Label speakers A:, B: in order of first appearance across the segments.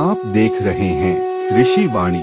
A: आप देख रहे हैं ऋषि वाणी।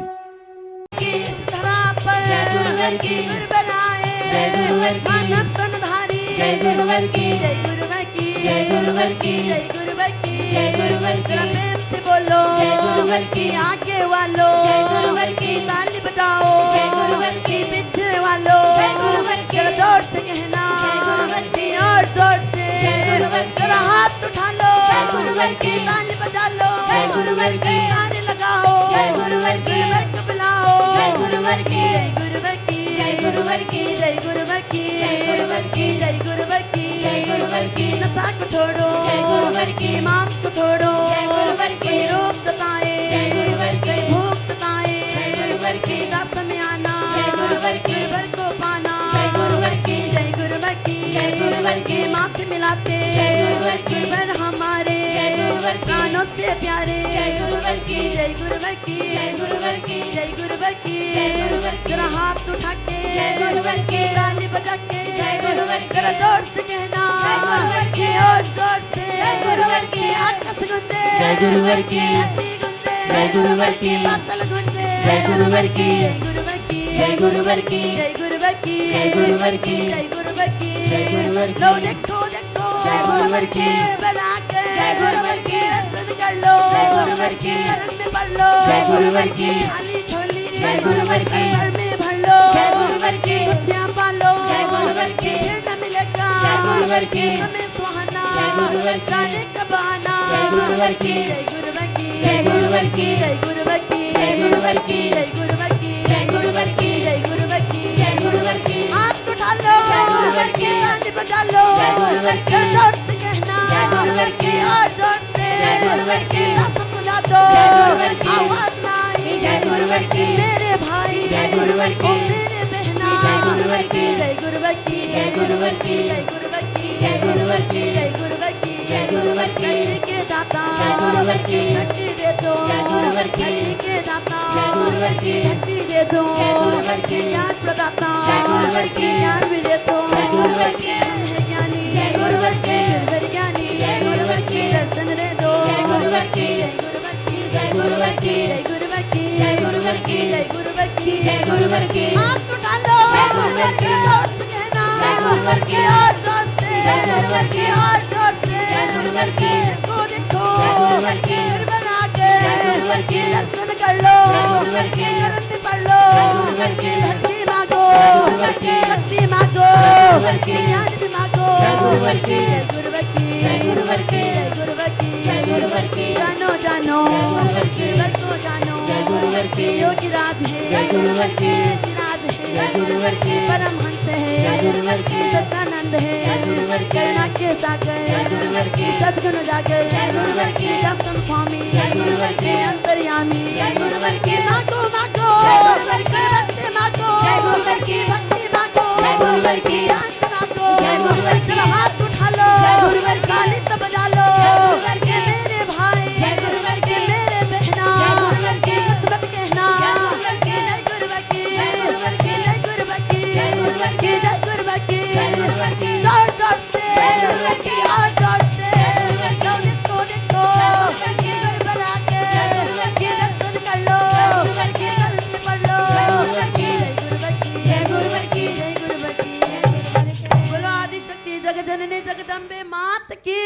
B: इस धरा पर
C: जय गुरुवर की,
B: गुरु बनाए
C: जय गुरुवर की,
B: मानव तनधारी
C: जय गुरुवर की,
B: जय गुरुवर की,
C: जय गुरुवर की,
B: जय गुरुवर की,
C: जय गुरुवर की,
B: जरा प्रेम से बोलो
C: जय गुरुवर की,
B: आगे वालों
C: जय गुरुवर की,
B: ताली बजाओ
C: जय गुरुवर की,
B: पीछे वालों
C: जय गुरुवर की,
B: जरा जोर से कहना
C: जय गुरुवर की,
B: और जोर से
C: जय गुरुवर की,
B: जरा हाथ उठा लो
C: जय गुरुवर की,
B: ताली बजा लो
C: जय गुरुवर की,
B: ताली लगाओ
C: जय गुरुवर की,
B: गुरुवर को बुलाओ
C: जय गुरुवर की,
B: जय गुरुवर की,
C: जय गुरुवर की,
B: जय गुरुवर की,
C: जय गुरुवर की,
B: जय गुरुवर की,
C: जय गुरुवर की,
B: नशा को छोड़ो
C: जय गुरुवर की,
B: मांस को छोड़ो
C: जय गुरुवर की,
B: कोई रोग सताए
C: जय गुरुवर की,
B: कोई भूख सताए
C: जय गुरुवर की,
B: दस में आना
C: जय गुरुवर की,
B: गुरुवर को पाना
C: जय गुरुवर की,
B: जय गुरुवर की,
C: जय गुरुवर की,
B: माथे मिलाते
C: जय गुरुवर की,
B: गुरुवर हमारे
C: जय गुरुवर की,
B: प्राणों से प्यारे
C: जय गुरुवर की,
B: जय गुरुवर की,
C: जय गुरुवर की,
B: जय गुरुवर की,
C: जय गुरुवर की,
B: जरा हाथ उठा के
C: जय गुरुवर की,
B: ताली बजा के
C: जय गुरुवर की,
B: जरा जोर से कहना
C: जय गुरुवर की,
B: और जोर से
C: जय गुरुवर की,
B: आकाश गूंजे
C: जय गुरुवर की,
B: धरती गूंजे
C: जय गुरुवर की,
B: बादल गूंजे
C: जय गुरुवर की,
B: जय गुरुवर की,
C: जय गुरुवर की,
B: जय गुरुवर की,
C: जय गुरुवर की,
B: जय गुरुवर की,
C: जय गुरुवर की,
B: लो देखो देखो
C: जय गुरुवर की,
B: बना के
C: जय गुरुवर की,
B: दर्शन कर लो
C: जय गुरुवर की,
B: चरण में पढ़ लो
C: जय गुरुवर की,
B: थाली छोली
C: जय गुरुवर की,
B: घर में भर लो
C: जय गुरुवर की,
B: खुशियाँ पालो
C: जय गुरुवर की,
B: फिर न मिलेगा
C: जय गुरुवर की,
B: समय सुहाना
C: जय गुरुवर की,
B: जाने का बहाना
C: जय गुरुवर की,
B: जय गुरुवर की,
C: जय गुरुवर की,
B: जय गुरुवर की,
C: जय गुरुवर की,
B: जय गुरुवर की,
C: जय गुरुवर की,
B: जय गुरुवर की,
C: जय गुरुवर की,
B: हाथ उठा लो
C: जय गुरुवर की,
B: ताली बजा लो
C: जय गुरुवर की,
B: जोर से कहना
C: जय गुरुवर की,
B: और जोर से
C: जय गुरुवर की,
B: दस बुझा दो
C: जय गुरुवर की,
B: आवाज ना आई
C: जय गुरुवर की,
B: मेरे भाई
C: जय गुरुवर की,
B: ओ मेरे बहना
C: जय गुरुवर की,
B: जय गुरुवर की,
C: जय गुरुवर की,
B: जय गुरुवर की,
C: जय गुरुवर की,
B: जय गुरुवर की,
C: जय गुरुवर की,
B: शक्ति के दाता
C: जय गुरुवर की,
B: शक्ति दे दो
C: जय गुरुवर की,
B: शक्ति के दाता
C: जय गुरुवर की,
B: शक्ति दे दो
C: जय गुरुवर की,
B: ज्ञान प्रदाता
C: जय गुरुवर की,
B: ज्ञान भी दे दो
C: जय गुरुवर की,
B: हम है ज्ञानी
C: जय गुरुवर की,
B: गुरुवर ज्ञानी
C: जय गुरुवर की,
B: दर्शन दे दो
C: जय गुरुवर की,
B: जय गुरुवर की,
C: जय गुरुवर की,
B: जय गुरुवर की,
C: जय गुरुवर की,
B: जय गुरुवर की,
C: जय गुरुवर की,
B: हाथ उठा लो
C: जय गुरुवर की,
B: जोर से कहना
C: जय गुरुवर की,
B: और जोर से
C: जय गुरुवर की,
B: और जोर से
C: जय गुरुवर की,
B: देखो देखो
C: जय गुरुवर की,
B: गुरुवर आके
C: जय गुरुवर की,
B: दर्शन कर लो
C: जय गुरुवर की,
B: चरण में पढ़ लो
C: जय गुरुवर की,
B: भक्ति मांगो
C: जय गुरुवर की,
B: शक्ति मांगो
C: जय गुरुवर की,
B: ज्ञान भी मांगो
C: जय गुरुवर की,
B: जय गुरुवर की,
C: जय गुरुवर की,
B: जय गुरुवर की,
C: जय गुरुवर की,
B: जानो जानो
C: जय गुरुवर की,
B: गुरुवर को जानो
C: जय गुरुवर की,
B: योगी राज है
C: जय गुरुवर की,
B: राज
C: जय
B: है
C: गुरुवर की,
B: परमहंस है
C: जय गुरुवर की,
B: सत्यानंद है
C: जय गुरुवर की,
B: करुणा के सागर
C: जय गुरुवर की,
B: सद्गुण जागर
C: जय गुरुवर की,
B: दर्शन स्वामी
C: जय गुरुवर की,
B: अंतर्यामी
C: जय गुरुवर की,
B: मांगो मांगो
C: जय गुरुवर की,
B: से मांगो
C: जय गुरुवर की,
B: भक्ति मांगो
C: जय गुरुवर की,
B: ज्ञान मांगो
C: जय गुरुवर की,
B: चलो हाथ उठा लो
C: जय गुरुवर की,
B: ताली तो बजा लो
C: जय गुरुवर की,
B: मेरे भाई
C: जय गुरुवर की,
B: मेरे बहना
C: जय गुरुवर की,
B: किस्मत कहना
C: जय गुरुवर की,
B: जय गुरुवर की
C: जय गुरुवर की,
B: जय गुरुवर की
C: जय गुरुवर की,
B: जय गुरुवर की
C: जय गुरुवर की,
B: जोर जोर से
C: जय गुरुवर की,
B: और जोर से
C: जय गुरुवर की,
B: लो देखो देखो
C: जय गुरुवर की,
B: गुरुवर आके
C: जय गुरुवर की,
B: दर्शन कर लो
C: जय गुरुवर की,
B: चरण में पढ़ लो
C: जय गुरुवर की,
B: जय गुरुवर की
C: जय गुरुवर की,
B: जय गुरुवर की बोलो आदि शक्ति जग जननी जगदम्बे मात की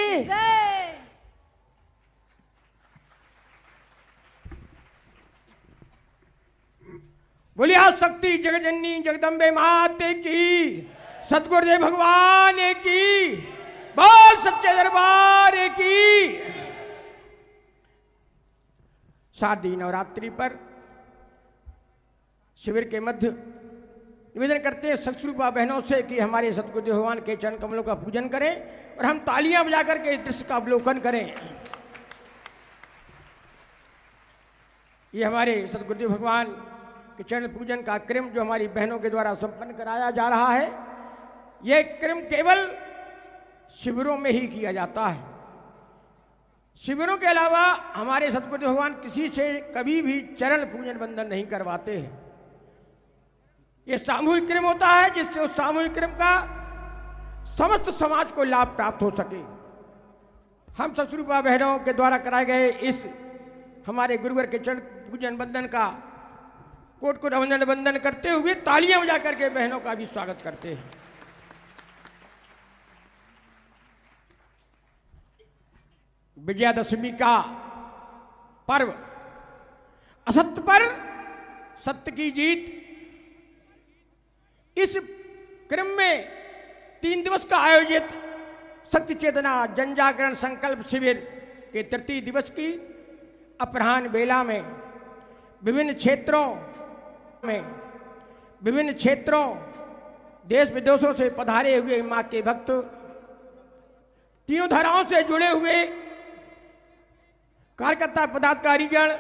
D: बोलिए आज शक्ति जगजननी जगदम्बे माते की, सतगुरुदेव भगवान की, बोल सच्चे दरबार की। शारदीय नवरात्रि पर शिविर के मध्य निवेदन करते हैं सत्स्वरूपा बहनों से कि हमारे सतगुरुदेव भगवान के चरण कमलों का पूजन करें और हम तालियां बजाकर के इस दृश्य का अवलोकन करें। ये हमारे सतगुरुदेव भगवान के चरण पूजन का क्रम जो हमारी बहनों के द्वारा संपन्न कराया जा रहा है, ये क्रम केवल शिविरों में ही किया जाता है। शिविरों के अलावा हमारे सतगुरुदेव भगवान किसी से कभी भी चरण पूजन बंधन नहीं करवाते हैं। ये सामूहिक क्रम होता है जिससे उस सामूहिक क्रम का समस्त समाज को लाभ प्राप्त हो सके। हम सतस्वरूपा बहनों के द्वारा कराए गए इस हमारे गुरुवर के चरण पूजन बंदन का कोट कोट अभिनंदन वंदन करते हुए तालियां बजा करके बहनों का भी स्वागत करते हैं। विजयादशमी का पर्व, असत्य पर सत्य की जीत, इस क्रम में 3 दिवस का आयोजित शक्ति चेतना जन जागरण संकल्प शिविर के तृतीय दिवस की अपराह्न बेला में विभिन्न क्षेत्रों देश विदेशों से पधारे हुए मां के भक्त, तीनों धाराओं से जुड़े हुए कार्यकर्ता पदाधिकारीगण,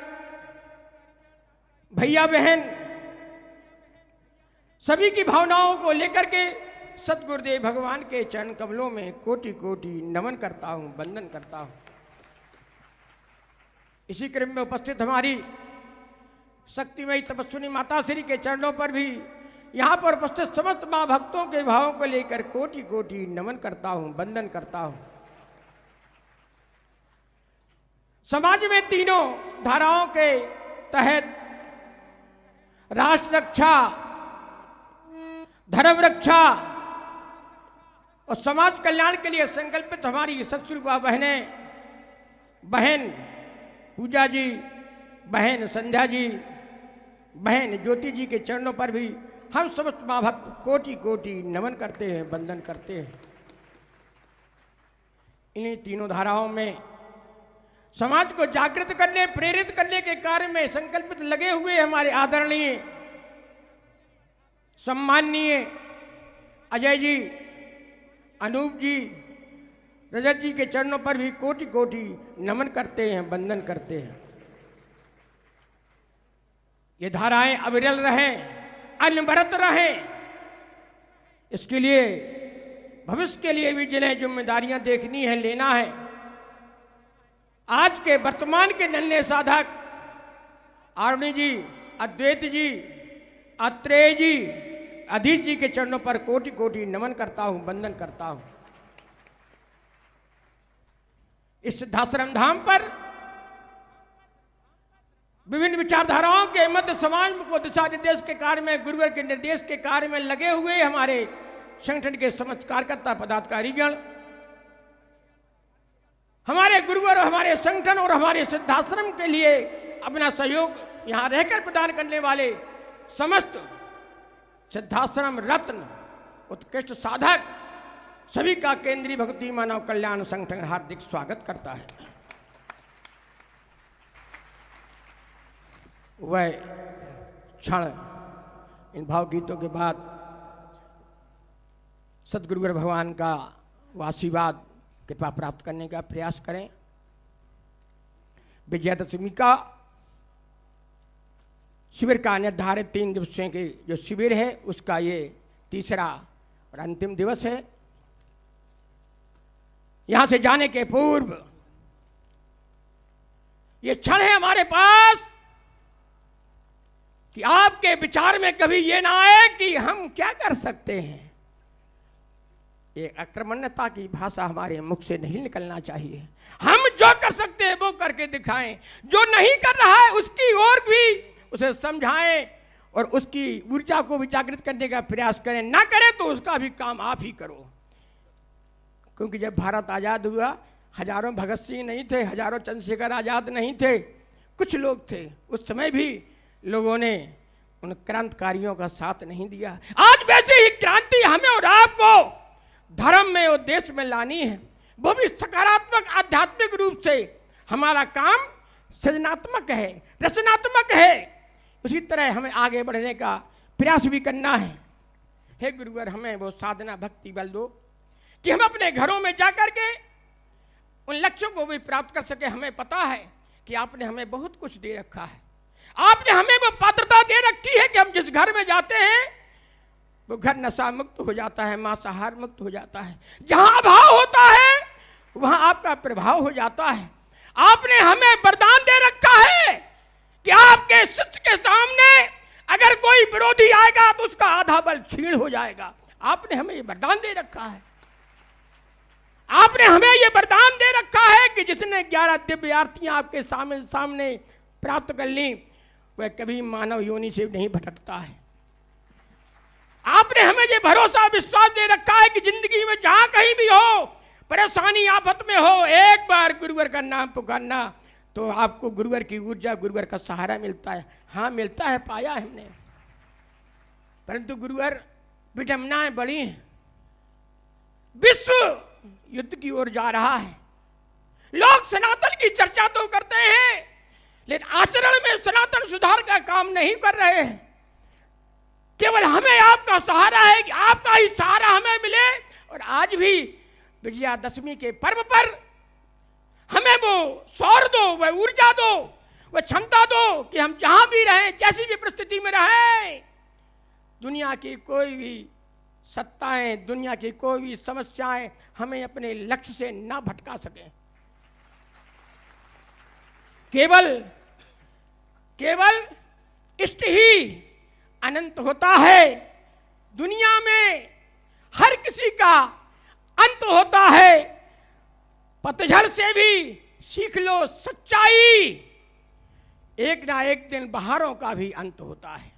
D: भैया बहन, सभी की भावनाओं को लेकर के सतगुरुदेव भगवान के चरण कमलों में कोटि कोटि नमन करता हूं, वंदन करता हूं। इसी क्रम में उपस्थित हमारी शक्तिमयी तपस्विनी माता श्री के चरणों पर भी यहाँ पर उपस्थित समस्त माँ भक्तों के भावों को लेकर कोटि कोटि नमन करता हूं, वंदन करता हूं। समाज में तीनों धाराओं के तहत राष्ट्र रक्षा, धर्म रक्षा और समाज कल्याण के लिए संकल्पित हमारी सत्स्वरूपा बहन पूजा जी, बहन संध्या जी, बहन ज्योति जी के चरणों पर भी हम समस्त मां भक्त कोटि कोटि नमन करते हैं, वंदन करते हैं। इन्हीं तीनों धाराओं में समाज को जागृत करने, प्रेरित करने के कार्य में संकल्पित लगे हुए हमारे आदरणीय सम्माननीय अजय जी, अनूप जी, रजत जी के चरणों पर भी कोटि कोटि नमन करते हैं, वंदन करते हैं। ये धाराएं अविरल रहें, अनवरत रहें, इसके लिए भविष्य के लिए भी जिन्हें जिम्मेदारियां देखनी है, लेना है, आज के वर्तमान के नन्हे साधक आरुणी जी, अद्वैत जी, अत्रेय जी, अधीश जी के चरणों पर कोटि कोटि नमन करता हूं, वंदन करता हूं। इस सिद्धाश्रम धाम पर विभिन्न विचारधाराओं के मध्य समाज को दिशा निर्देश के कार्य में, गुरुवर के निर्देश के कार्य में लगे हुए हमारे संगठन के समस्त कार्यकर्ता पदाधिकारीगण, हमारे गुरुवर, हमारे संगठन और हमारे सिद्धाश्रम के लिए अपना सहयोग यहां रहकर प्रदान करने वाले समस्त सिद्धाश्रम रत्न उत्कृष्ट साधक सभी का केंद्रीय भक्ति मानव कल्याण संगठन हार्दिक स्वागत करता है। वह क्षण इन भावगीतों के बाद सदगुरुवर भगवान का आशीर्वाद कृपा प्राप्त करने का प्रयास करें। विजयादशमी का शिविर का निर्धारित 3 दिवसीय के जो शिविर है उसका ये तीसरा और अंतिम दिवस है। यहां से जाने के पूर्व ये क्षण है हमारे पास कि आपके विचार में कभी ये ना आए कि हम क्या कर सकते हैं। ये आक्रमणता की भाषा हमारे मुख से नहीं निकलना चाहिए। हम जो कर सकते हैं वो करके दिखाएं, जो नहीं कर रहा है उसकी ओर भी उसे समझाएं और उसकी ऊर्जा को भी जागृत करने का प्रयास करें। ना करें तो उसका भी काम आप ही करो, क्योंकि जब भारत आजाद हुआ हजारों भगत सिंह नहीं थे, हजारों चंद्रशेखर आजाद नहीं थे, कुछ लोग थे। उस समय भी लोगों ने उन क्रांतिकारियों का साथ नहीं दिया। आज वैसे ही क्रांति हमें और आपको धर्म में और देश में लानी है, वो भी सकारात्मक आध्यात्मिक रूप से। हमारा काम सृजनात्मक है, रचनात्मक है। उसी तरह हमें आगे बढ़ने का प्रयास भी करना है। हे गुरुवर, हमें वो साधना भक्ति बल दो कि हम अपने घरों में जाकर के उन लक्ष्यों को भी प्राप्त कर सके। हमें पता है कि आपने हमें बहुत कुछ दे रखा है। आपने हमें वो पात्रता दे रखी है कि हम जिस घर में जाते हैं वो घर नशा मुक्त हो जाता है, मांसाहार मुक्त हो जाता है। जहां अभाव होता है वहां आपका प्रभाव हो जाता है। आपने हमें वरदान दे रखा है कि आपके शिष्य के सामने अगर कोई विरोधी आएगा तो उसका आधा बल छीन हो जाएगा। आपने हमें ये वरदान दे रखा है। आपने हमें ये वरदान दे रखा है कि जिसने 11 दिव्य आरतियां आपके सामने प्राप्त कर ली वह कभी मानव योनि से नहीं भटकता है। आपने हमें ये भरोसा विश्वास दे रखा है कि जिंदगी में जहां कहीं भी हो, परेशानी आफत में हो, एक बार गुरुवर का नाम पुकारना तो आपको गुरुवर की ऊर्जा, गुरुवर का सहारा मिलता है। हाँ मिलता है, पाया है हमने, परंतु गुरुवर विडंबनाएं बड़ी हैं। विश्व युद्ध की ओर जा रहा है। लोग सनातन की चर्चा तो करते हैं लेकिन आचरण में सनातन सुधार का काम नहीं कर रहे हैं। केवल हमें आपका सहारा है कि आपका ही सहारा हमें मिले। और आज भी विजयादशमी के पर्व पर हमें वो शौर्य दो, वह ऊर्जा दो, वह क्षमता दो कि हम जहां भी रहें, जैसी भी परिस्थिति में रहें, दुनिया की कोई भी सत्ताएं, दुनिया की कोई भी समस्याएं हमें अपने लक्ष्य से ना भटका सकें। केवल इष्ट ही अनंत होता है। दुनिया में हर किसी का अंत होता है। पतझड़ से भी सीख लो सच्चाई, एक ना एक दिन बहारों का भी अंत होता है।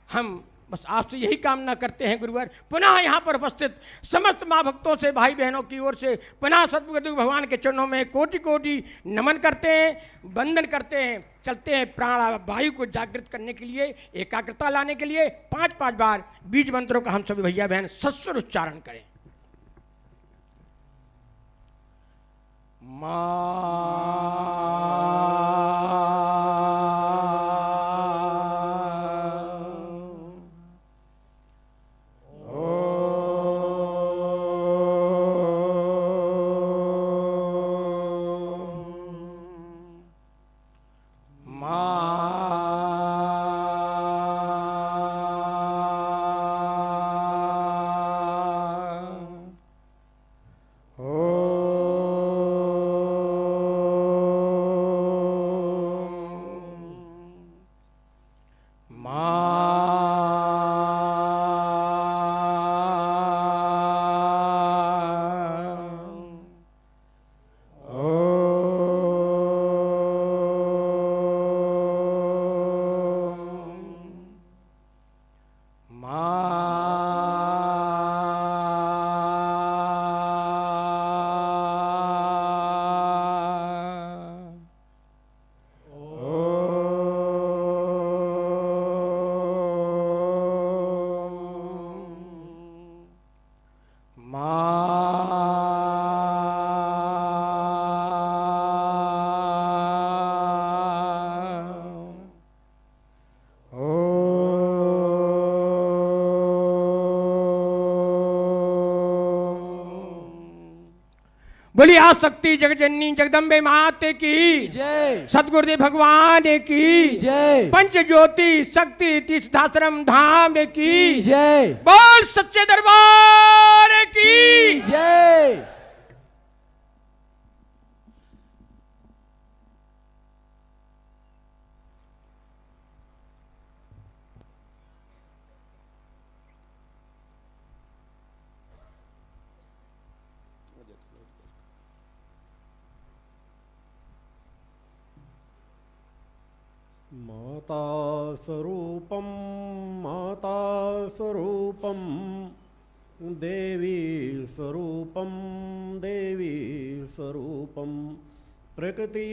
D: हम बस आपसे यही कामना करते हैं गुरुवर, पुनः यहाँ पर उपस्थित समस्त माँ भक्तों से, भाई बहनों की ओर से पुनः सद्गुरु भगवान के चरणों में कोटि कोटि नमन करते हैं, वंदन करते हैं। चलते हैं प्राण वायु को जागृत करने के लिए, एकाग्रता लाने के लिए 5-5 बार बीज मंत्रों का हम सभी भैया बहन सस्वर उच्चारण करें। बोली आसक्ति जगजननी जगदम्बे माते की
E: जय,
D: सतगुरुदेव भगवान की
E: जय,
D: पंच ज्योति शक्ति तीर्थाश्रम धाम की
E: जय,
D: बोल सच्चे दरबार की
E: जय।
F: माता स्वरूपम देवी स्वरूपम प्रकृति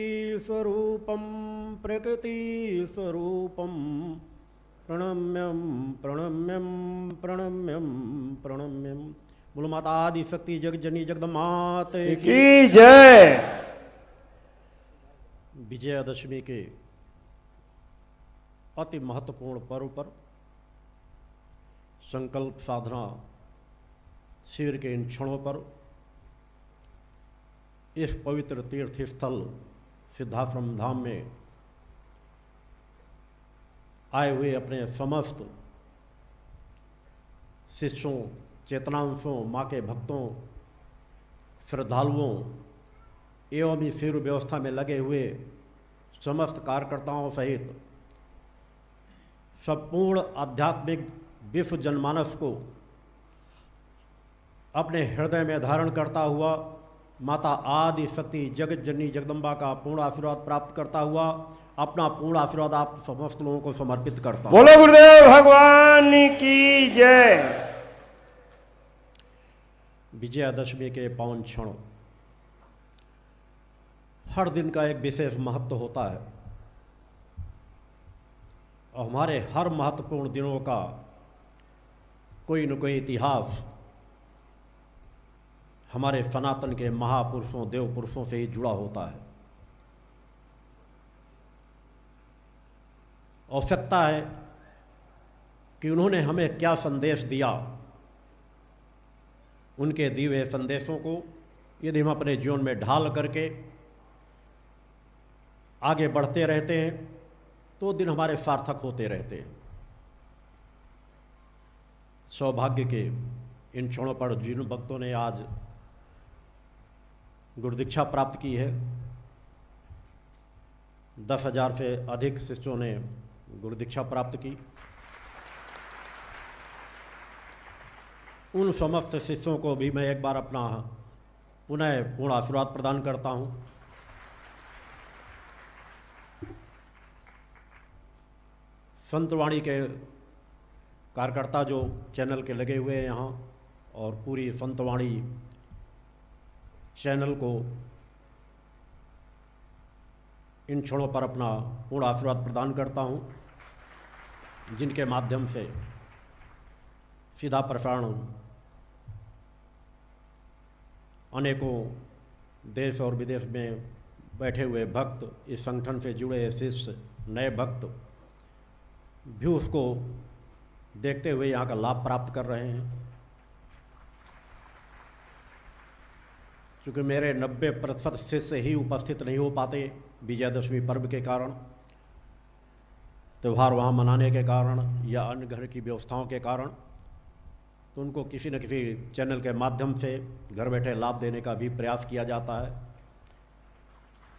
F: स्वरूपम प्रणम्यम। बोलो माता आदि शक्ति जगजनी जगदमात
E: की जय।
F: विजयादशमी के अति महत्वपूर्ण पर्व पर संकल्प साधना शिविर के इन क्षणों पर इस पवित्र तीर्थ स्थल सिद्धाश्रम धाम में आए हुए अपने समस्त शिष्यों, चेतनांशों, माँ के भक्तों, श्रद्धालुओं एवं इस शिविर व्यवस्था में लगे हुए समस्त कार्यकर्ताओं सहित संपूर्ण आध्यात्मिक विश्व जनमानस को अपने हृदय में धारण करता हुआ माता आदि शक्ति जगत जननी जगदम्बा का पूर्ण आशीर्वाद प्राप्त करता हुआ अपना पूर्ण आशीर्वाद आप समस्त लोगों को समर्पित करता हूं।
E: बोलो गुरुदेव भगवान की जय।
F: विजयादशमी के पावन क्षण, हर दिन का एक विशेष महत्व होता है और हमारे हर महत्वपूर्ण दिनों का कोई न कोई इतिहास हमारे सनातन के महापुरुषों देव पुरुषों से ही जुड़ा होता है। आवश्यकता है कि उन्होंने हमें क्या संदेश दिया, उनके दिए हुए संदेशों को यदि हम अपने जीवन में ढाल करके आगे बढ़ते रहते हैं तो दिन हमारे सार्थक होते रहते हैं। सौभाग्य के इन क्षणों पर जिन भक्तों ने आज गुरुदीक्षा प्राप्त की है, 10,000 से अधिक शिष्यों ने गुरुदीक्षा प्राप्त की। उन समस्त शिष्यों को भी मैं एक बार अपना पुनः पूर्ण आशीर्वाद प्रदान करता हूं। संतवाणी के कार्यकर्ता जो चैनल के लगे हुए हैं यहाँ, और पूरी संतवाणी चैनल को इन क्षणों पर अपना पूर्ण आशीर्वाद प्रदान करता हूँ, जिनके माध्यम से सीधा प्रसारण अनेकों देश और विदेश में बैठे हुए भक्त, इस संगठन से जुड़े शिष्य, नए भक्त भी उसको देखते हुए यहाँ का लाभ प्राप्त कर रहे हैं। क्योंकि मेरे 90% शिष्य ही उपस्थित नहीं हो पाते विजयादशमी पर्व के कारण, त्यौहार वहाँ मनाने के कारण या अन्य घर की व्यवस्थाओं के कारण, तो उनको किसी न किसी चैनल के माध्यम से घर बैठे लाभ देने का भी प्रयास किया जाता है।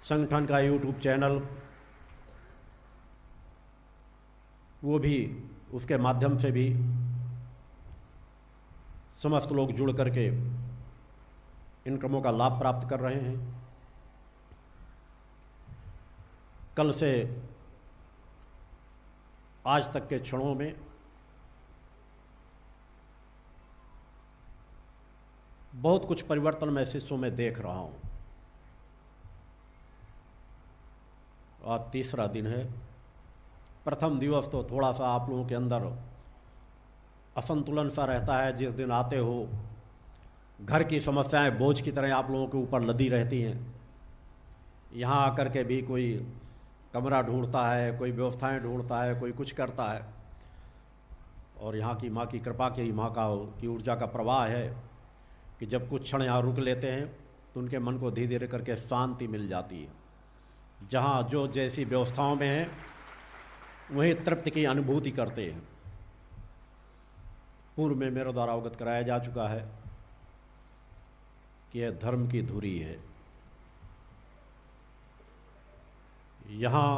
F: संगठन का यूट्यूब चैनल, वो भी उसके माध्यम से भी समस्त लोग जुड़ करके इन क्रमों का लाभ प्राप्त कर रहे हैं। कल से आज तक के क्षणों में बहुत कुछ परिवर्तन मैं शिष्यों में देख रहा हूं। आज तीसरा दिन है। प्रथम दिवस तो थोड़ा सा आप लोगों के अंदर असंतुलन सा रहता है। जिस दिन आते हो घर की समस्याएं बोझ की तरह आप लोगों के ऊपर लदी रहती हैं। यहाँ आकर के भी कोई कमरा ढूंढता है, कोई व्यवस्थाएं ढूंढता है, कोई कुछ करता है, और यहाँ की माँ की कृपा की, माँ की ऊर्जा का प्रवाह है कि जब कुछ क्षण यहाँ रुक लेते हैं तो उनके मन को धीरे धीरे करके शांति मिल जाती है। जहाँ जो जैसी व्यवस्थाओं में है वहीं तृप्ति की अनुभूति करते हैं। पूर्व में मेरे द्वारा अवगत कराया जा चुका है कि यह धर्म की धुरी है। यहाँ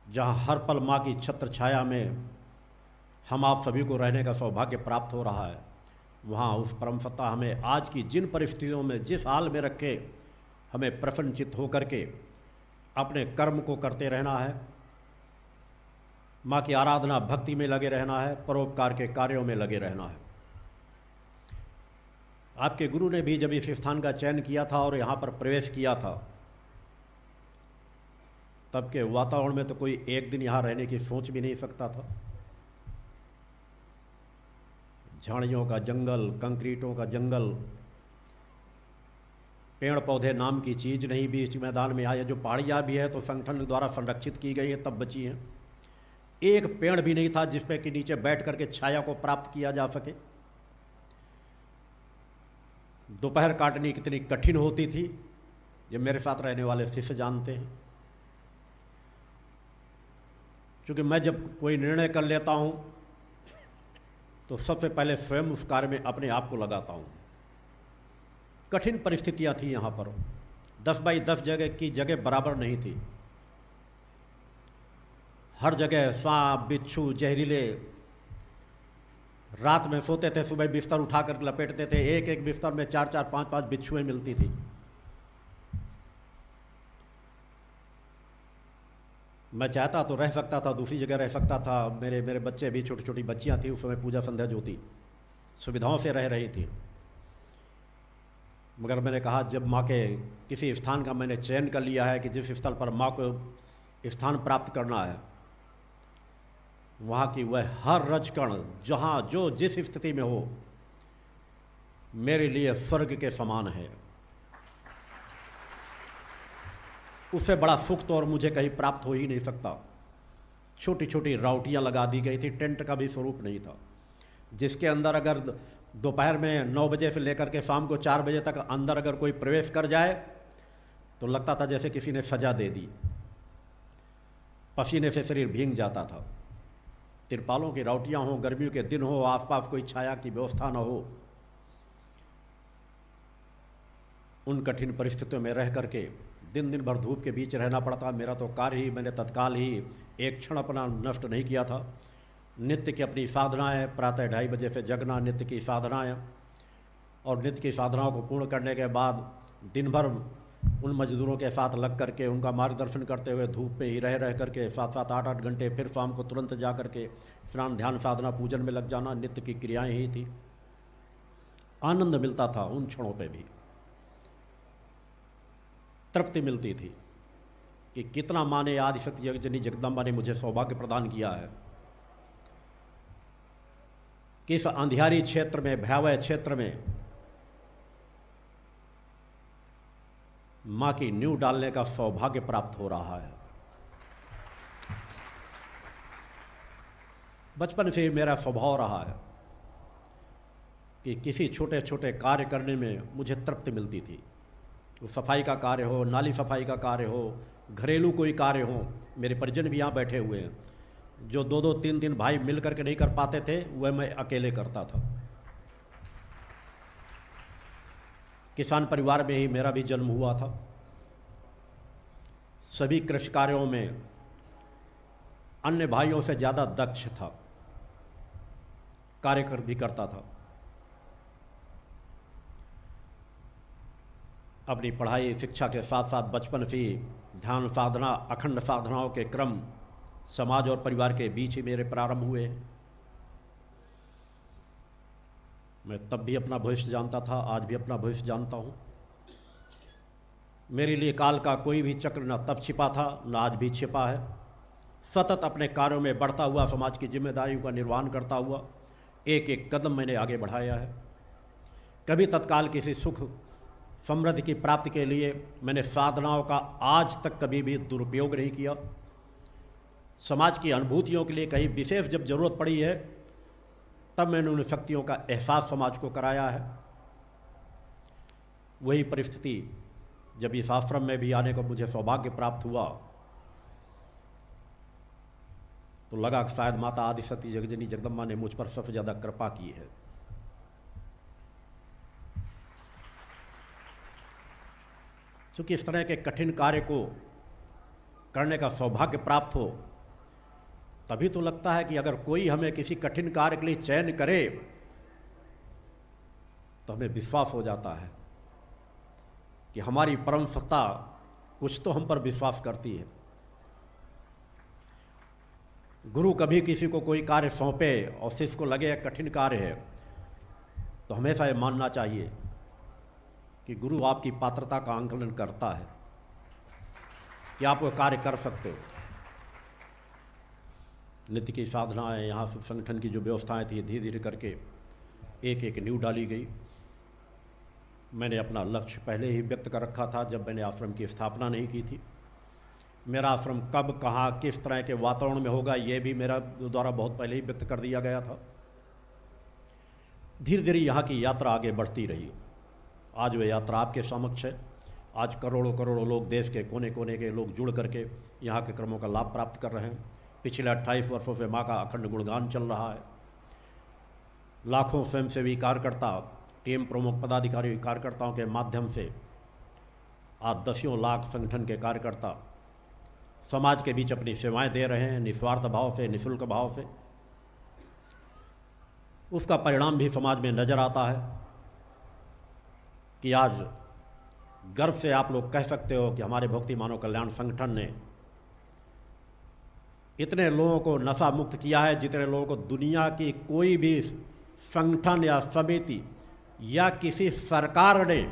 F: जहाँ हर पल माँ की छत्र छाया में हम आप सभी को रहने का सौभाग्य प्राप्त हो रहा है, वहाँ उस परम सत्ता हमें आज की जिन परिस्थितियों में जिस हाल में रखे हमें प्रसन्नचित्त होकर के अपने कर्म को करते रहना है। माँ की आराधना भक्ति में लगे रहना है, परोपकार के कार्यों में लगे रहना है। आपके गुरु ने भी जब इस स्थान का चयन किया था और यहाँ पर प्रवेश किया था, तब के वातावरण में तो कोई एक दिन यहाँ रहने की सोच भी नहीं सकता था। झाड़ियों का जंगल, कंक्रीटों का जंगल, पेड़ पौधे नाम की चीज़ नहीं बीच मैदान में आए। जो पहाड़ियाँ भी है तो संगठन द्वारा संरक्षित की गई है, तब बची हैं। एक पेड़ भी नहीं था जिसपे कि नीचे बैठ करके छाया को प्राप्त किया जा सके। दोपहर काटनी कितनी कठिन होती थी, ये मेरे साथ रहने वाले शिष्य जानते हैं। क्योंकि मैं जब कोई निर्णय कर लेता हूं तो सबसे पहले स्वयं उस कार्य में अपने आप को लगाता हूं। कठिन परिस्थितियां थी यहाँ पर। 10 बाई 10 जगह की जगह बराबर नहीं थी। हर जगह सांप, बिच्छू, जहरीले। रात में सोते थे, सुबह बिस्तर उठाकर लपेटते थे। एक एक बिस्तर में 4-4, 5-5 बिच्छुएं मिलती थी। मैं चाहता तो रह सकता था, दूसरी जगह रह सकता था। मेरे बच्चे भी, छोटी छोटी बच्चियां थी उस समय, पूजा संध्या जो थी सुविधाओं से रह रही थी। मगर मैंने कहा जब माँ के किसी स्थान का मैंने चयन कर लिया है कि जिस स्थल पर माँ को स्थान प्राप्त करना है, वहाँ की वह हर रजकण जहाँ जो जिस स्थिति में हो मेरे लिए स्वर्ग के समान है। उससे बड़ा सुख तो और मुझे कहीं प्राप्त हो ही नहीं सकता। छोटी छोटी राउटियाँ लगा दी गई थी, टेंट का भी स्वरूप नहीं था, जिसके अंदर अगर दोपहर में 9 बजे से लेकर के शाम को 4 बजे तक अंदर अगर कोई प्रवेश कर जाए तो लगता था जैसे किसी ने सजा दे दी। पसीने से शरीर भींग जाता था। तिरपालों की राउटियाँ हों, गर्मियों के दिन हो, आसपास कोई छाया की व्यवस्था न हो, उन कठिन परिस्थितियों में रह करके दिन भर धूप के बीच रहना पड़ता। मेरा तो कार्य ही, मैंने तत्काल ही एक क्षण अपना नष्ट नहीं किया था। नित्य की अपनी साधनाएँ, प्रातः 2:30 बजे से जगना, नित्य की साधनाएँ, और नित्य की साधनाओं को पूर्ण करने के बाद दिन भर उन मजदूरों के साथ लग करके उनका मार्गदर्शन करते हुए धूप में ही रह करके 7-7, 8-8 घंटे, फिर शाम को तुरंत जा करके स्नान, ध्यान, साधना, पूजन में लग जाना। नित्य की क्रियाएँ ही थी। आनंद मिलता था उन क्षणों पे भी, तृप्ति मिलती थी कि कितना माँ ने, आदिशक्ति जगजननी जगदम्बा ने मुझे सौभाग्य प्रदान किया है कि इस अंधियारी क्षेत्र में, भयावह क्षेत्र में माँ की नींव डालने का सौभाग्य प्राप्त हो रहा है। बचपन से ही मेरा स्वभाव रहा है कि किसी छोटे छोटे कार्य करने में मुझे तृप्ति मिलती थी। वो सफाई का कार्य हो, नाली सफाई का कार्य हो, घरेलू कोई कार्य हो। मेरे परिजन भी यहाँ बैठे हुए हैं, जो 2-2, 3-3 भाई मिल करके नहीं कर पाते थे, वह मैं अकेले करता था। किसान परिवार में ही मेरा भी जन्म हुआ था। सभी कृषि कार्यों में अन्य भाइयों से ज़्यादा दक्ष था, कार्य कर भी करता था। अपनी पढ़ाई शिक्षा के साथ साथ बचपन से ध्यान साधना, अखंड साधनाओं के क्रम समाज और परिवार के बीच ही मेरे प्रारंभ हुए। मैं तब भी अपना भविष्य जानता था, आज भी अपना भविष्य जानता हूँ। मेरे लिए काल का कोई भी चक्र न तब छिपा था, न आज भी छिपा है। सतत अपने कार्यों में बढ़ता हुआ, समाज की जिम्मेदारियों का निर्वहन करता हुआ एक एक कदम मैंने आगे बढ़ाया है। कभी तत्काल किसी सुख समृद्धि की प्राप्ति के लिए मैंने साधनाओं का आज तक कभी भी दुरुपयोग नहीं किया। समाज की अनुभूतियों के लिए कहीं विशेष जब जरूरत पड़ी है, तब मैंने उन शक्तियों का एहसास समाज को कराया है। वही परिस्थिति जब इस आश्रम में भी आने का मुझे सौभाग्य प्राप्त हुआ, तो लगा कि शायद माता आदिशक्ति जगजननी जगदम्बा ने मुझ पर सबसे ज़्यादा कृपा की है। चूँकि इस तरह के कठिन कार्य को करने का सौभाग्य प्राप्त हो, तभी तो लगता है कि अगर कोई हमें किसी कठिन कार्य के लिए चयन करे तो हमें विश्वास हो जाता है कि हमारी परम सत्ता कुछ तो हम पर विश्वास करती है। गुरु कभी किसी को कोई कार्य सौंपे और शिष्य को लगे कठिन कार्य है, तो हमेशा ये मानना चाहिए कि गुरु आपकी पात्रता का आंकलन करता है कि आप वो कार्य कर सकते हो। नित्य की साधनाएँ, यहाँ संगठन की जो व्यवस्थाएं थी, धीरे धीरे करके एक एक नींव डाली गई। मैंने अपना लक्ष्य पहले ही व्यक्त कर रखा था जब मैंने आश्रम की स्थापना नहीं की थी। मेरा आश्रम कब, कहाँ, किस तरह के वातावरण में होगा, ये भी मेरा द्वारा बहुत पहले ही व्यक्त कर दिया गया था। धीरे धीरे यहाँ की यात्रा आगे बढ़ती रही। आज वह यात्रा आपके समक्ष है। आज करोड़ों करोड़ों लोग, देश के कोने कोने के लोग जुड़ करके यहाँ के क्रमों का लाभ प्राप्त कर रहे हैं। पिछले 28 वर्षों से माँ का अखंड गुणगान चल रहा है। लाखों स्वयंसेवी कार्यकर्ता, टीम प्रमुख, पदाधिकारी, कार्यकर्ताओं के माध्यम से आज दसियों लाख संगठन के कार्यकर्ता समाज के बीच अपनी सेवाएं दे रहे हैं, निस्वार्थ भाव से, निःशुल्क भाव से। उसका परिणाम भी समाज में नजर आता है कि आज गर्व से आप लोग कह सकते हो कि हमारे भक्ति मानव कल्याण संगठन ने इतने लोगों को नशा मुक्त किया है जितने लोगों को दुनिया की कोई भी संगठन या समिति या किसी सरकार ने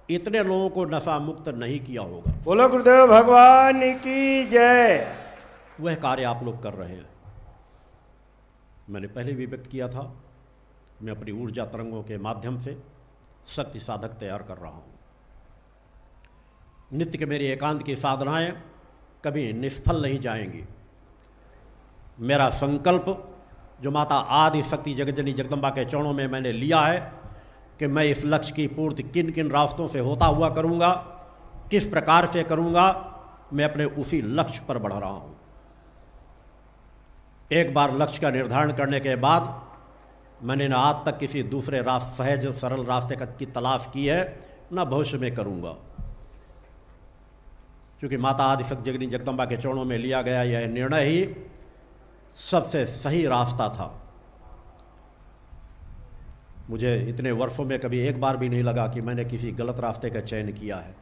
F: इतने लोगों को नशा मुक्त नहीं किया होगा।
E: बोलो गुरुदेव भगवान की जय।
F: वह कार्य आप लोग कर रहे हैं। मैंने पहले भी व्यक्त किया था, मैं अपनी ऊर्जा तरंगों के माध्यम से शक्ति साधक तैयार कर रहा हूं। नित्य के मेरी एकांत की साधनाएं कभी निष्फल नहीं जाएंगी। मेरा संकल्प जो माता आदि शक्ति जगतजननी जगदम्बा के चरणों में मैंने लिया है कि मैं इस लक्ष्य की पूर्ति किन किन रास्तों से होता हुआ करूंगा, किस प्रकार से करूंगा, मैं अपने उसी लक्ष्य पर बढ़ रहा हूं। एक बार लक्ष्य का निर्धारण करने के बाद मैंने न आज तक किसी दूसरे सहज सरल रास्ते की तलाश की है, न भविष्य में करूंगा, क्योंकि माता आदि शक्ति जगतजननी जगदम्बा के चरणों में लिया गया यह निर्णय ही सबसे सही रास्ता था। मुझे इतने वर्षों में कभी एक बार भी नहीं लगा कि मैंने किसी गलत रास्ते का चयन किया है।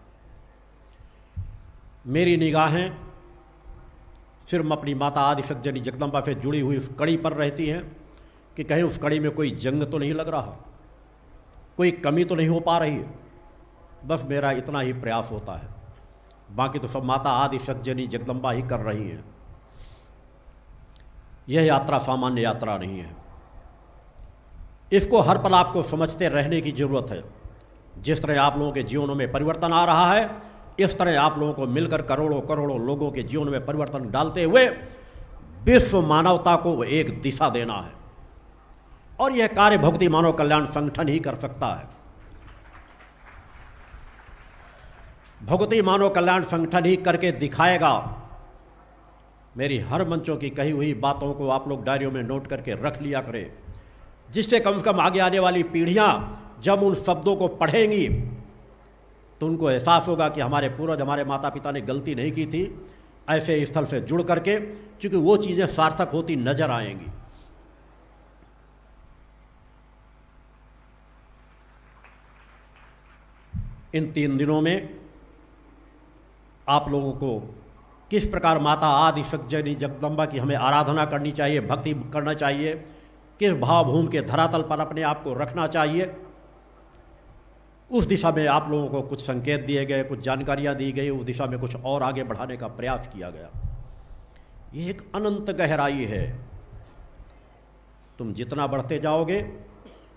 F: मेरी निगाहें सिर्फ अपनी माता आदि शक्ति जगतजननी जगदम्बा से जुड़ी हुई उस कड़ी पर रहती हैं कि कहीं उस कड़ी में कोई जंग तो नहीं लग रहा, कोई कमी तो नहीं हो पा रही है। बस मेरा इतना ही प्रयास होता है, बाकी तो सब माता आदि शक्ति जगतजननी जगदम्बा ही कर रही हैं। यह यात्रा सामान्य यात्रा नहीं है। इसको हर पल आपको समझते रहने की जरूरत है। जिस तरह आप लोगों के जीवनों में परिवर्तन आ रहा है, इस तरह आप लोगों को मिलकर करोड़ों करोड़ों लोगों के जीवन में परिवर्तन डालते हुए विश्व मानवता को एक दिशा देना है, और यह कार्य भक्ति मानव कल्याण संगठन ही कर सकता है। भक्ति मानव कल्याण संगठन ही करके दिखाएगा। मेरी हर मंचों की कही हुई बातों को आप लोग डायरियों में नोट करके रख लिया करें, जिससे कम से कम आगे आने वाली पीढ़ियां जब उन शब्दों को पढ़ेंगी तो उनको एहसास होगा कि हमारे पूर्वज, हमारे माता पिता ने गलती नहीं की थी। ऐसे स्थल से जुड़ करके, क्योंकि वो चीजें सार्थक होती नजर आएंगी। इन 3 दिनों में आप लोगों को किस प्रकार माता आदि शक्ति जगतजननी जगदम्बा की हमें आराधना करनी चाहिए, भक्ति करना चाहिए, किस भावभूमि के धरातल पर अपने आप को रखना चाहिए, उस दिशा में आप लोगों को कुछ संकेत दिए गए, कुछ जानकारियां दी गई, उस दिशा में कुछ और आगे बढ़ाने का प्रयास किया गया। ये एक अनंत गहराई है। तुम जितना बढ़ते जाओगे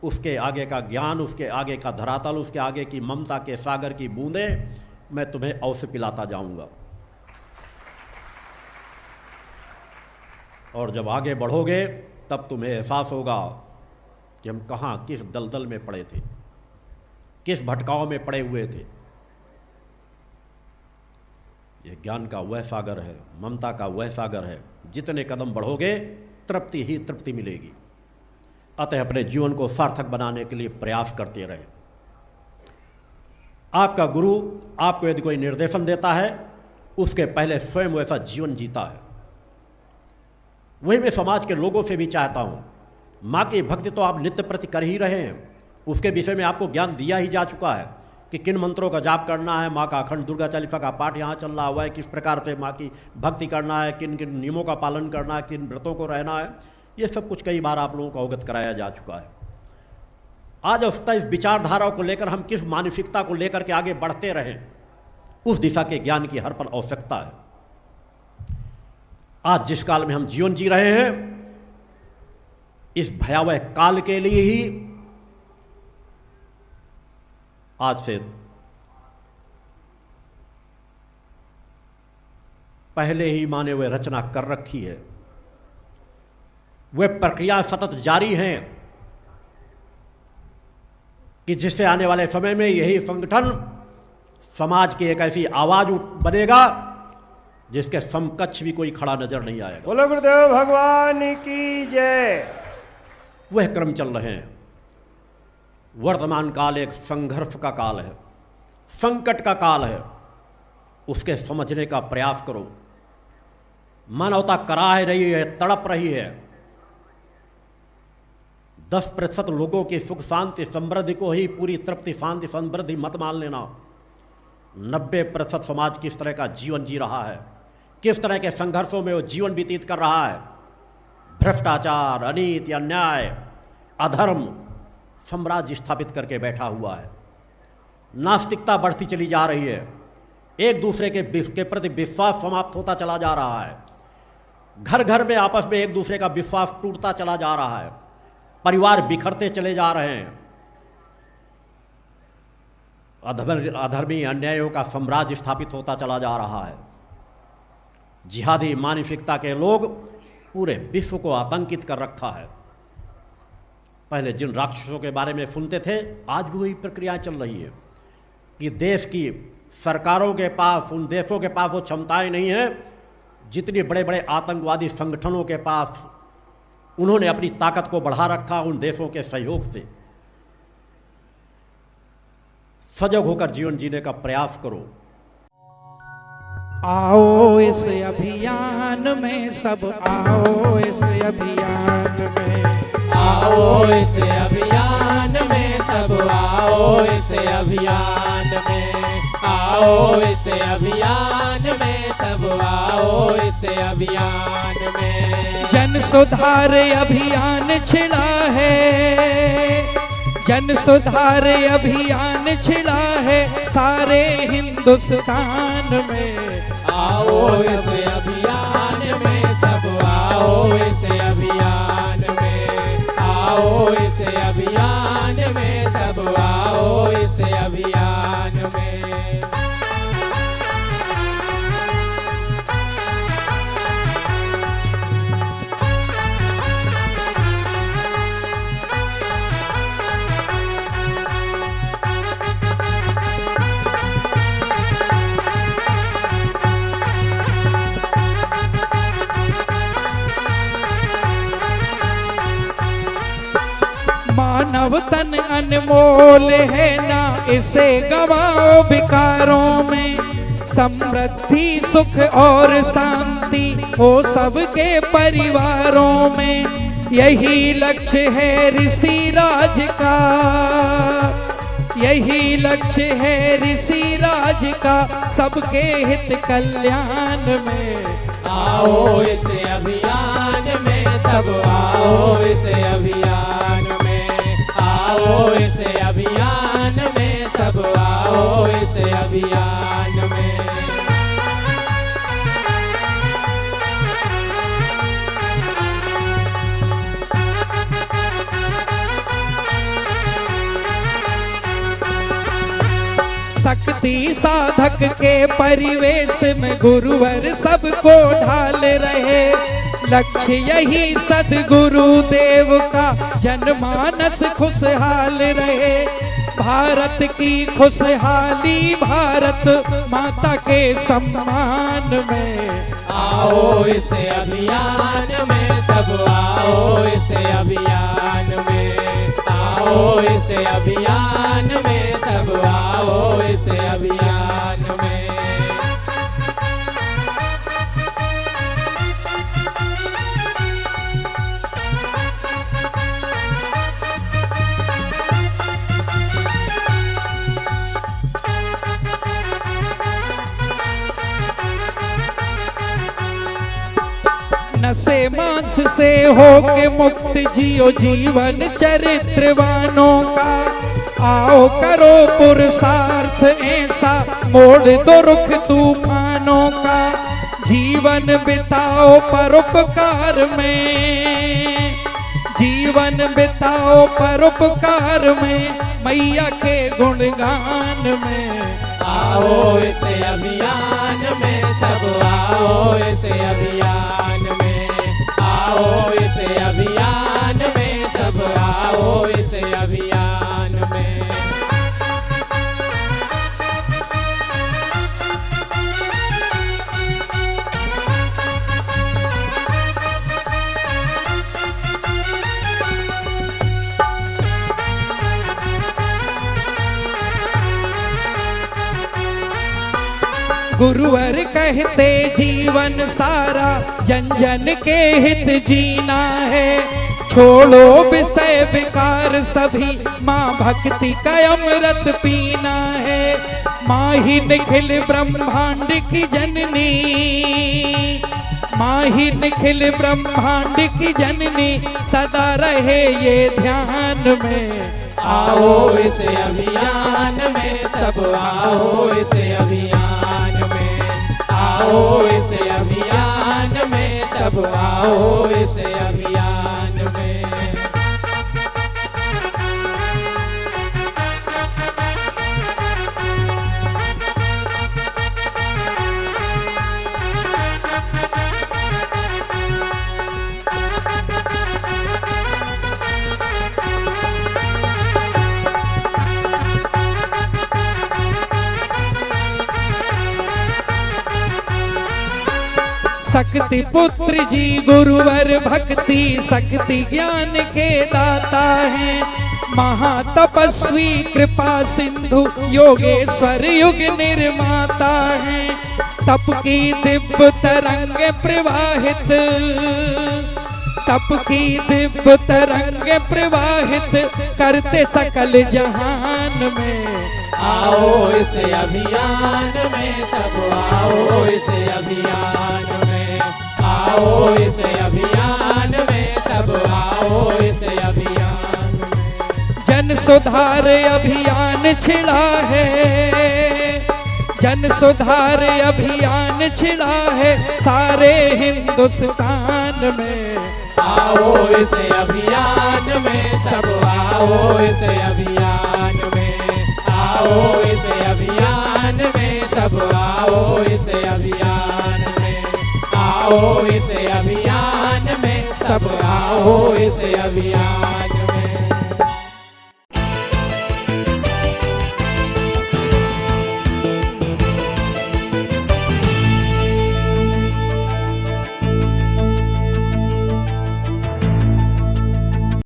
F: उसके आगे का ज्ञान, उसके आगे का धरातल, उसके आगे की ममता के सागर की बूंदें मैं तुम्हें अवश्य पिलाता जाऊंगा। और जब आगे बढ़ोगे तब तुम्हें एहसास होगा कि हम कहाँ, किस दलदल में पड़े थे, किस भटकाव में पड़े हुए थे। यह ज्ञान का वह सागर है, ममता का वह सागर है, जितने कदम बढ़ोगे तृप्ति ही तृप्ति मिलेगी। अतः अपने जीवन को सार्थक बनाने के लिए प्रयास करते रहे। आपका गुरु आपको यदि कोई निर्देशन देता है, उसके पहले स्वयं वैसा जीवन जीता है। वही मैं समाज के लोगों से भी चाहता हूं। माँ की भक्ति तो आप नित्य प्रति कर ही रहे हैं, उसके विषय में आपको ज्ञान दिया ही जा चुका है कि किन मंत्रों का जाप करना है, माँ का अखंड दुर्गा चालीसा का पाठ यहाँ चल रहा हुआ है, किस प्रकार से माँ की भक्ति करना है, किन किन नियमों का पालन करना है, किन व्रतों को रहना है। ये सब कुछ कई बार आप लोगों को अवगत कराया जा चुका है। आज अवस्था इस विचारधारा को लेकर हम किस मानसिकता को लेकर के आगे बढ़ते रहें, उस दिशा के ज्ञान की हर पल आवश्यकता है। आज जिस काल में हम जीवन जी रहे हैं, इस भयावह काल के लिए ही आज से पहले ही माने हुए रचना कर रखी है। वे प्रक्रिया सतत जारी है कि जिससे आने वाले समय में यही संगठन समाज की एक ऐसी आवाज बनेगा जिसके समकक्ष भी कोई खड़ा नजर नहीं आएगा।
E: बोलो गुरुदेव भगवान की जय।
F: वह क्रम चल रहे हैं। वर्तमान काल एक संघर्ष का काल है, संकट का काल है। उसके समझने का प्रयास करो। मानवता कराह रही है, तड़प रही है। 10% लोगों की सुख शांति समृद्धि को ही पूरी तृप्ति शांति समृद्धि मत मान लेना। 90% समाज किस तरह का जीवन जी रहा है, किस तरह के संघर्षों में वो जीवन व्यतीत कर रहा है। भ्रष्टाचार, अनीति, अन्याय, अधर्म साम्राज्य स्थापित करके बैठा हुआ है। नास्तिकता बढ़ती चली जा रही है। एक दूसरे के प्रति विश्वास समाप्त होता चला जा रहा है। घर घर में आपस में एक दूसरे का विश्वास टूटता चला जा रहा है। परिवार बिखरते चले जा रहे हैं। अधर्मी अन्यायों का साम्राज्य स्थापित होता चला जा रहा है। जिहादी मानसिकता के लोग पूरे विश्व को आतंकित कर रखा है। पहले जिन राक्षसों के बारे में सुनते थे, आज भी वही प्रक्रियाएं चल रही है कि देश की सरकारों के पास, उन देशों के पास वो क्षमताएं नहीं है जितनी बड़े बड़े आतंकवादी संगठनों के पास। उन्होंने अपनी ताकत को बढ़ा रखा उन देशों के सहयोग से। सजग होकर जीवन जीने का प्रयास करो।
G: आओ इस अभियान में सब, आओ इस अभियान में,
C: आओ इस अभियान में सब, आओ इस अभियान में, आओ इस अभियान में सब, आओ इस अभियान में।
G: जन सुधार अभियान छिड़ा है, जन सुधार अभियान छिड़ा है सारे हिंदुस्तान में।
C: आओ इस अभियान में सब, आओ इस अभियान में, आओ इस अभियान में सब, आओ इस अभियान में।
G: मानव तन अनमोल है ना, इसे गवाओ विकारों में। समृद्धि, सुख और शांति हो सबके परिवारों में। यही लक्ष्य है ऋषिराज का, यही लक्ष्य है ऋषिराज का, सबके हित कल्याण में।
C: आओ इस अभियान में सब, आओ इस अभियान में, आओ इस अभियान में सब, आओ इस अभियान में।
G: शक्ति साधक के परिवेश में गुरुवर सबको ढाल रहे। लक्ष्य यही सद्गुरु देव का, जनमानस खुशहाल रहे। भारत की खुशहाली भारत माता के सम्मान में।
C: आओ इस अभियान में सब, आओ इस अभियान में, आओ इस अभियान में सब, आओ इस अभियान में।
G: नशे मांस से होके मुक्त जियो जीवन चरित्रवानों का। आओ करो पुरुषार्थ ऐसा, मोड़ दो रुख तूफानों का। जीवन बिताओ परोपकार में, जीवन बिताओ परोपकार में, मैया के गुणगान में।
C: आओ इस अभियान में सब, आओ इस अभियान में, आओ इस अभियान में सब, आओ इस अभियान में।
G: गुरुवर कहते जीवन सारा जन जन के हित जीना है। छोड़ो विषय विकार सभी, माँ भक्ति का अमृत पीना है। माही निखिल ब्रह्मांड की जननी, माही निखिल ब्रह्मांड की जननी, सदा रहे ये ध्यान में।
C: आओ इस अभियान में सब आओ इस अभियान में, आओ इस अभियान में सब आओ इस अभियान में।
G: शक्ति पुत्र जी गुरुवर भक्ति शक्ति ज्ञान के दाता हैं, महातपस्वी कृपा सिंधु योगेश्वर युग निर्माता हैं। तप की दिव्य तरंग प्रवाहित, तप की दिव्य तरंग प्रवाहित करते सकल जहान में।
C: आओ इस अभियान में सब आओ इस अभियान में, आओ इस अभियान में सब आओ इस अभियान में।
G: जन सुधार अभियान छिड़ा है, जन सुधार अभियान छिड़ा है सारे हिंदुस्तान में।
C: आओ इस अभियान में सब आओ इस अभियान में, आओ इस अभियान में सब आओ इस अभियान में, आओ इस अभियान में सब आओ इस अभियान